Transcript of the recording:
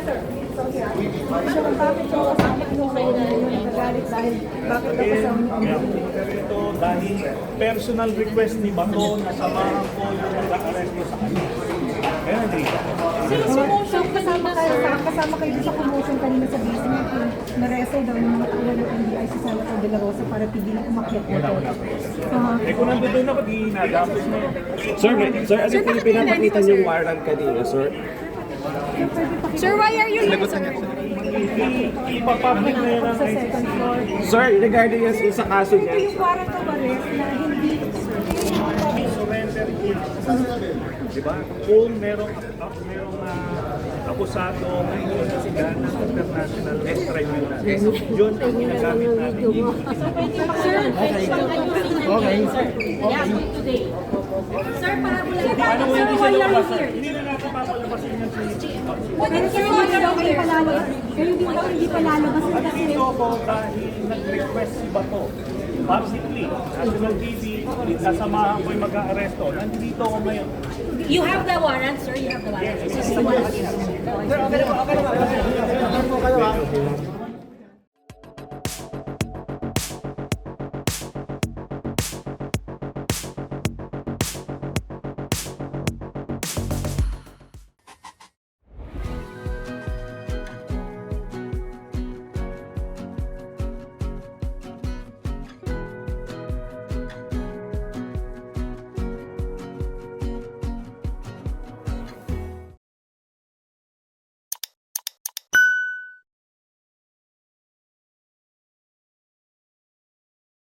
So, bakit yung kasama nyo kayo na yung nagagalit dahil bakit daw kasama nyo? Ito dahil personal request ni Bato na samahan ko yung nag-arresto sa kanya. Kaya nandito ako. So, kasama kayo sa commotion kanina sa basement yung nareso daw ng mga tauhan ng NBI sa Senator De La Rosa para tigilan umakyat na ito. Eh kung nandun ako, di nagapos na yun. Sir, ano po yung pinapakita niyong warrant kanina, sir? Sir, why are you here, sir? Ipapublic na yun ang Sa second floor. Sir, regarding yan sa kaso niya, Yung warrant of arrest na hindi surrender kit. Diba? Kung merong akusado na inuusigan ng International Death Tribunal, yun ang ginagamit natin dito. Sir, para mo lang. Paano mo hindi siya lumabasan? Hindi na natin papalabasin yan sa What is your here? Kayo din daw hindi pa lalabas kasi Nandito ako dahil nag-request si Bato. Publicly, National TV, sasamahan ko yung mag-aaresto. Nandito ako ngayon. You have the warrant, sir. You have the warrant. This is the warrant.